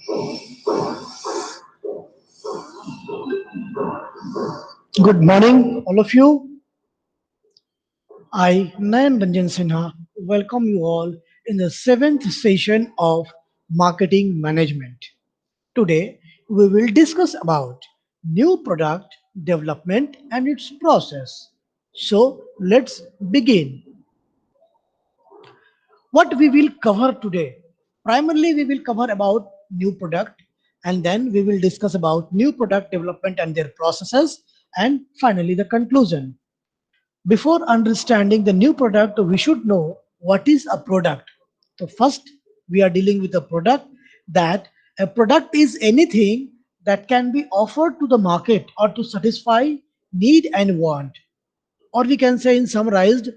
Good morning, all of you. I, Nayan Ranjan Sinha, welcome you all in the seventh session of Marketing Management. Today, we will discuss about new product development and its process. So, let's begin. What we will cover today? Primarily, we will cover about new product, and then we will discuss about new product development and their processes, and finally the conclusion. Before understanding the new product, we should know what is a product. So first, we are dealing with a product. That a product is anything that can be offered to the market or to satisfy need and want. Or we can say in summarized,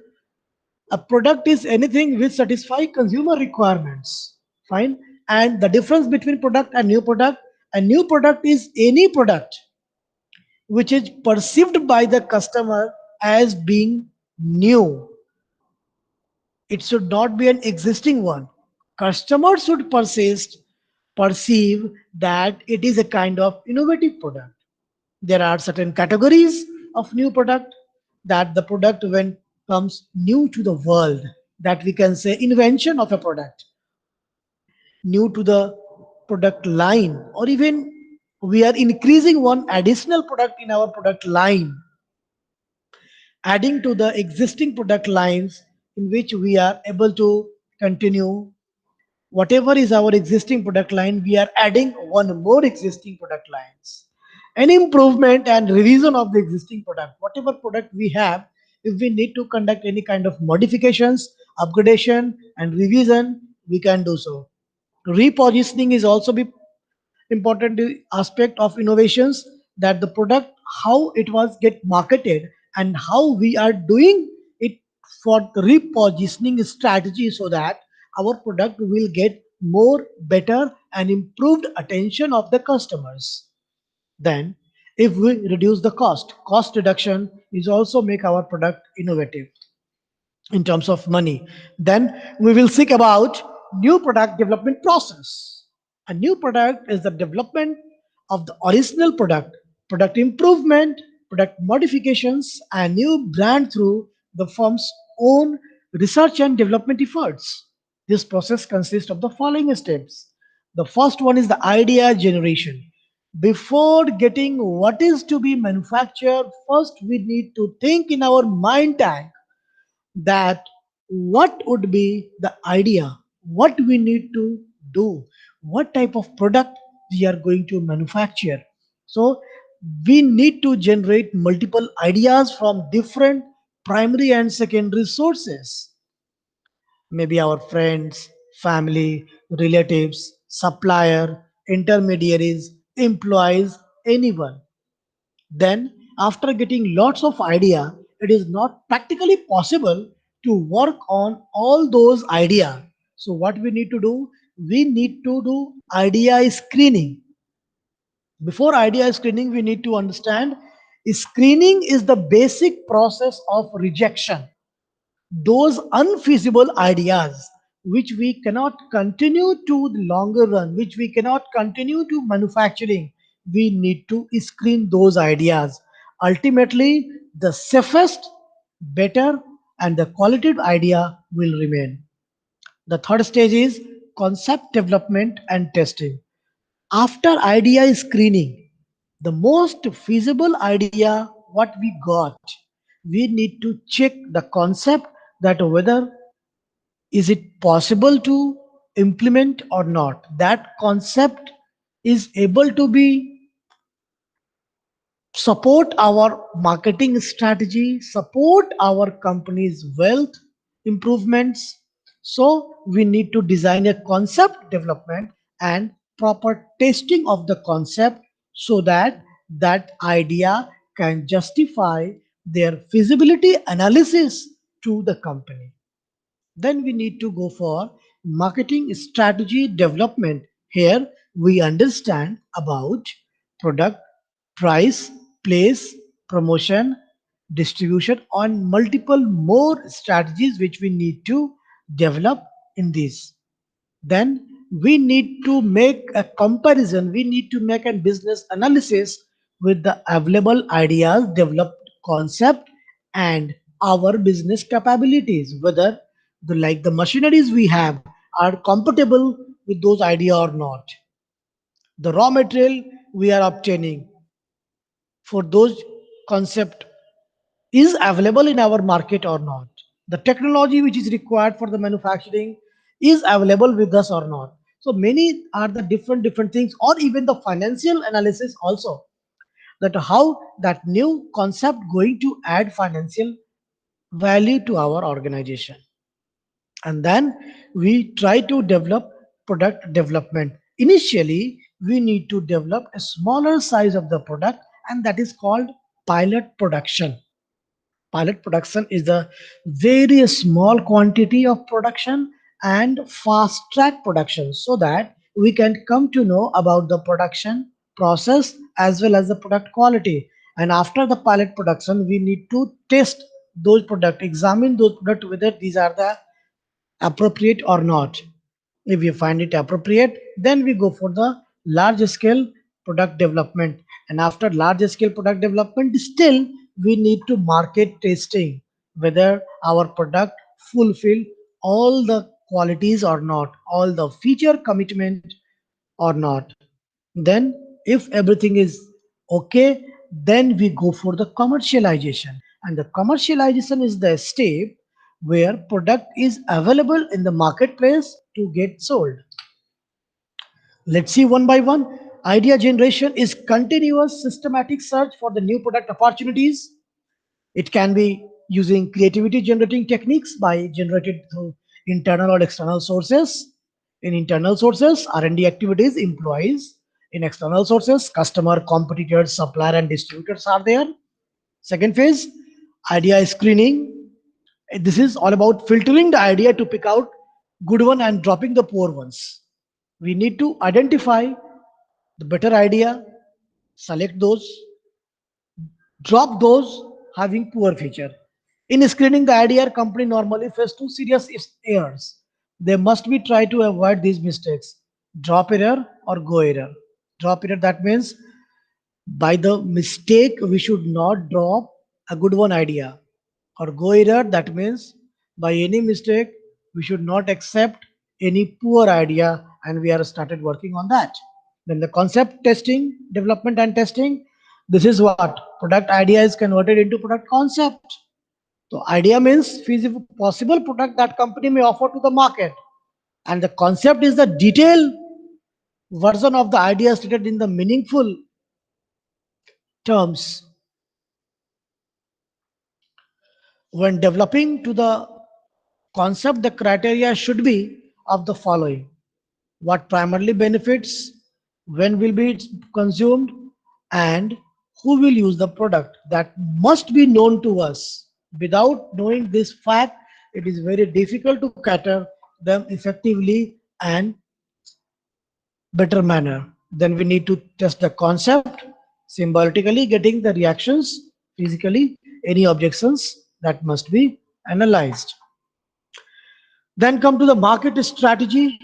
a product is anything which satisfy consumer requirements. Fine. And the difference between product and a new product is any product which is perceived by the customer as being new. It should not be an existing one. Customers should perceive that it is a kind of innovative product. There are certain categories of new product, that the product when comes new to the world, that we can say invention of a product, new to the product line, or even we are increasing one additional product in our product line, adding to the existing product lines in which we are able to continue whatever is our existing product line. We are adding one more existing product lines, an improvement and revision of the existing product. Whatever product we have, if we need to conduct any kind of modifications, upgradation and revision, we can do so. Repositioning is also be important aspect of innovations, that the product how it was get marketed and how we are doing it for the repositioning strategy, so that our product will get more better and improved attention of the customers. Then if we reduce the cost reduction is also make our product innovative in terms of money. Then we will seek about new product development process. A new product is the development of the original product, product improvement, product modifications, and new brand through the firm's own research and development efforts. This process consists of the following steps. The first one is the idea generation. Before getting what is to be manufactured, first we need to think in our mind tank that what would be the idea, what we need to do, what type of product we are going to manufacture. So we need to generate multiple ideas from different primary and secondary sources, maybe our friends, family, relatives, supplier, intermediaries, employees, anyone. Then after getting lots of idea, it is not practically possible to work on all those idea. So what we need to do, we need to do idea screening. Before idea screening, we need to understand screening is the basic process of rejection. Those unfeasible ideas which we cannot continue to the longer run, which we cannot continue to manufacturing, we need to screen those ideas. Ultimately, the safest, better, and the qualitative idea will remain. The third stage is concept development and testing. After idea screening, the most feasible idea what we got, we need to check the concept, that whether is it possible to implement or not, that concept is able to be support our marketing strategy, support our company's wealth improvements. So we need to design a concept development and proper testing of the concept, so that that idea can justify their feasibility analysis to the company. Then we need to go for marketing strategy development. Here we understand about product, price, place, promotion, distribution, on multiple more strategies which we need to develop in this. Then we need to make a comparison, we need to make a business analysis with the available ideas, developed concept, and our business capabilities, whether the machineries we have are compatible with those idea or not, the raw material we are obtaining for those concept is available in our market or not, the technology which is required for the manufacturing is available with us or not. So many are the different things, or even the financial analysis also, that how that new concept going to add financial value to our organization. And then we try to develop product development. Initially we need to develop a smaller size of the product, and that is called pilot production. Pilot production is the very small quantity of production and fast track production, so that we can come to know about the production process as well as the product quality. And after the pilot production we need to test those product, examine those product whether these are the appropriate or not. If we find it appropriate, then we go for the large scale product development. And after large scale product development, still we need to market testing whether our product fulfill all the qualities or not, all the feature commitment or not. Then if everything is okay, then we go for the commercialization. And the commercialization is the step where product is available in the marketplace to get sold. Let's see one by one. Idea generation is continuous systematic search for the new product opportunities. It can be using creativity generating techniques by generated through internal or external sources. In internal sources, R&D activities, employees. In external sources, customer, competitors, supplier, and distributors are there. Second phase, idea screening. This is all about filtering the idea to pick out good one and dropping the poor ones. We need to identify the better idea, select those, drop those having poor feature. In screening the idea, company normally face two serious errors. They must be try to avoid these mistakes: drop error or go error. Drop error, that means by the mistake we should not drop a good one idea, or go error, that means by any mistake we should not accept any poor idea, and we are started working on that. Then the concept testing, development and testing. This is what product idea is converted into product concept. So idea means feasible possible product that company may offer to the market, and the concept is the detailed version of the idea stated in the meaningful terms. When developing to the concept, the criteria should be of the following: what primarily benefits, when will be consumed, and who will use the product. That must be known to us. Without knowing this fact, it is very difficult to cater them effectively and better manner. Then we need to test the concept, symbolically getting the reactions, physically any objections that must be analyzed. Then come to the market strategy.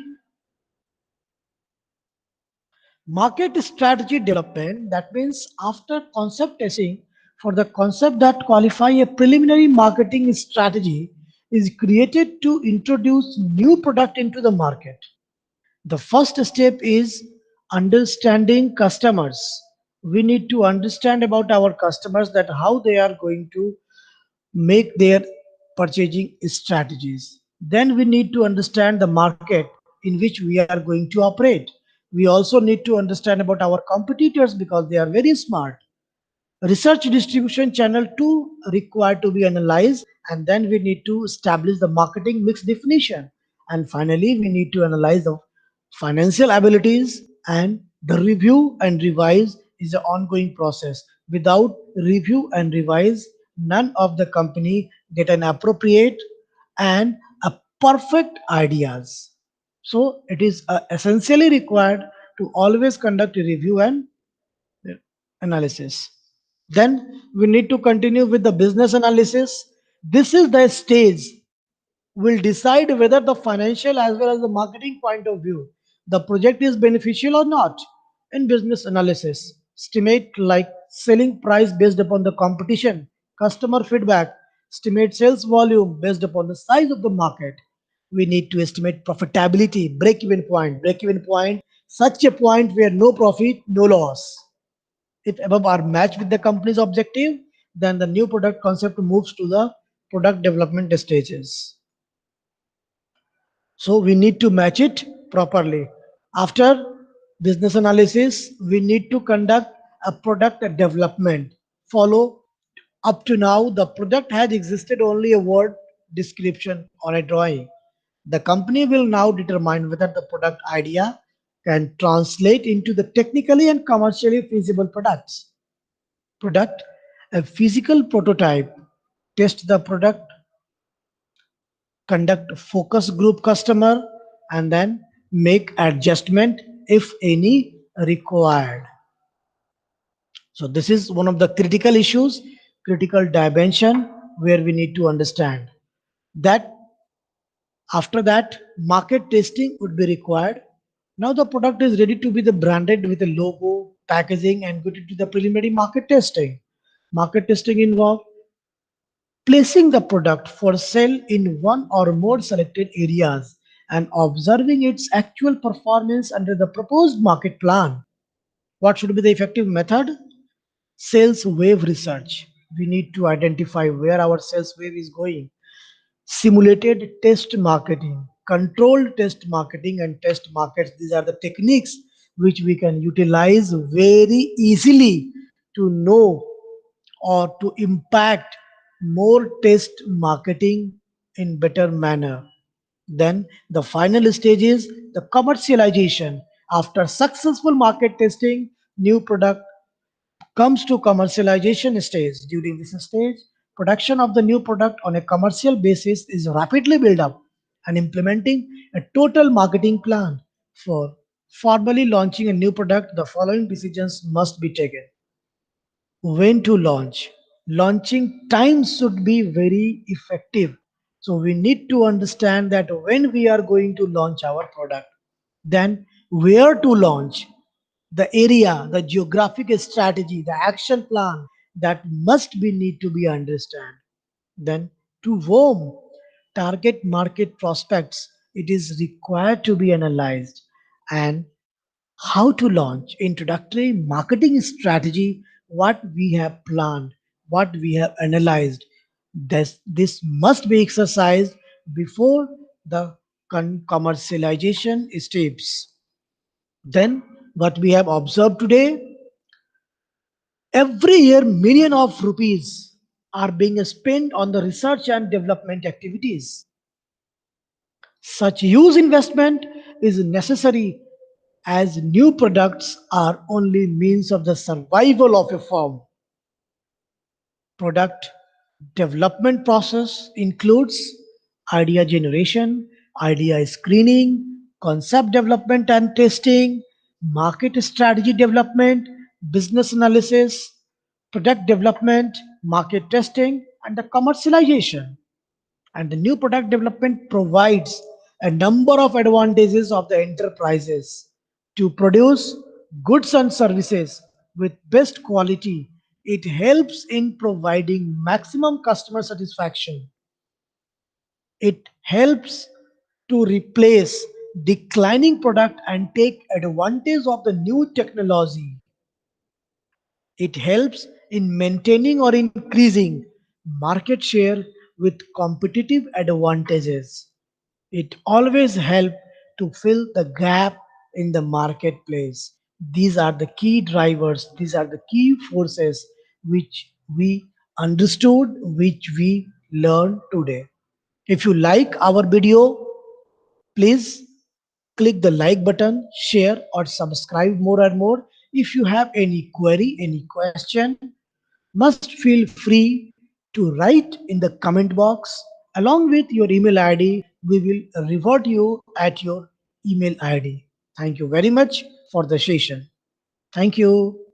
Market strategy development, that means after concept testing, for the concept that qualify, a preliminary marketing strategy is created to introduce new product into the market. The first step is understanding customers. We need to understand about our customers, that how they are going to make their purchasing strategies. Then we need to understand the market in which we are going to operate. We also need to understand about our competitors, because they are very smart. Research distribution channel too required to be analyzed, and then we need to establish the marketing mix definition, and finally we need to analyze the financial abilities, and the review and revise is an ongoing process. Without review and revise, none of the company get an appropriate and a perfect ideas. So it is essentially required to always conduct a review and analysis. Then we need to continue with the business analysis. This is the stage will decide whether the financial as well as the marketing point of view, the project is beneficial or not. In business analysis, estimate like selling price based upon the competition, customer feedback, estimate sales volume based upon the size of the market. We need to estimate profitability, break even point, such a point where no profit, no loss. If above are matched with the company's objective, then the new product concept moves to the product development stages. So we need to match it properly. After business analysis, we need to conduct a product development. Follow up to now, the product has existed only a word description or a drawing. The company will now determine whether the product idea can translate into the technically and commercially feasible products. Product, a physical prototype, test the product, conduct focus group customer, and then make adjustment if any required. So this is one of the critical issues, critical dimension where we need to understand that. After that, market testing would be required. Now the product is ready to be the branded with a logo, packaging, and go to the preliminary market testing. Market testing involves placing the product for sale in one or more selected areas and observing its actual performance under the proposed market plan. What should be the effective method? Sales wave research. We need to identify where our sales wave is going. Simulated test marketing, controlled test marketing, and test markets. These are the techniques which we can utilize very easily to know or to impact more test marketing in better manner. Then the final stage is the commercialization. After successful market testing, new product comes to commercialization stage. During this stage, production of the new product on a commercial basis is rapidly built up and implementing a total marketing plan. For formally launching a new product, the following decisions must be taken. When to launch? Launching time should be very effective. So we need to understand that when we are going to launch our product, then where to launch, the area, the geographic strategy, the action plan that must be need to be understand. Then to whom, target market prospects, it is required to be analyzed. And how to launch, introductory marketing strategy, what we have planned, what we have analyzed. This must be exercised before the commercialization steps. Then what we have observed today, every year million of rupees are being spent on the research and development activities. Such huge investment is necessary as new products are only means of the survival of a firm. Product development process includes idea generation, idea screening, concept development and testing, market strategy development, business analysis, product development, market testing, and the commercialization. And the new product development provides a number of advantages of the enterprises to produce goods and services with best quality. It helps in providing maximum customer satisfaction. It helps to replace declining product and take advantage of the new technology. It helps in maintaining or increasing market share with competitive advantages. It always helps to fill the gap in the marketplace. These are the key drivers, these are the key forces which we understood, which we learned today. If you like our video, please click the like button, share or subscribe more and more. If you have any query, any question, must feel free to write in the comment box along with your email ID. We will revert you at your email ID. Thank you very much for the session. Thank you.